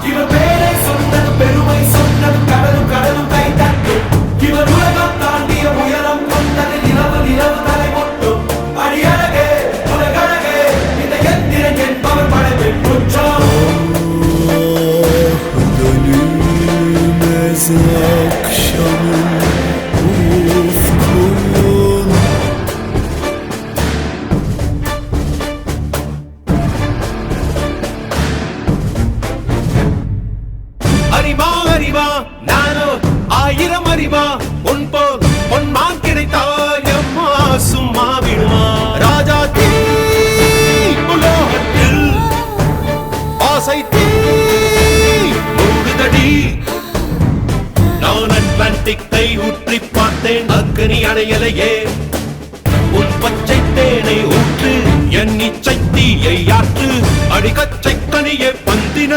இவர் பேரை சொன்னது பெருமை சொன்னது கடலும் கடலும் கை தட்டும் இவர் உலகம் தாண்டிய உயரம் கொண்டது நிலவு நிலவு தலை முட்டும் அடியழகே உலகழகே இந்த எந்திரன் என்பவர் படைப்பின் குற்றம் Dönülmez akşamın ufkun அறிவா அறிவா நானோ ஆயிரம் அறிவா உன் போல் பொன்மான் கிடைத்தாயம்மா சும்மா விடுமா ராஜா தீ உலோகத்தில் ஆசை தீ மூடுதடி நான் அட்லாண்டிக்கை ஊற்றி பார்த்தேன் அக்கனி அடையலையே உன் பச்சை தேனை ஊற்று என் இச்சை தீயை ஆற்று அடிக்கச்சை கனியே பந்தின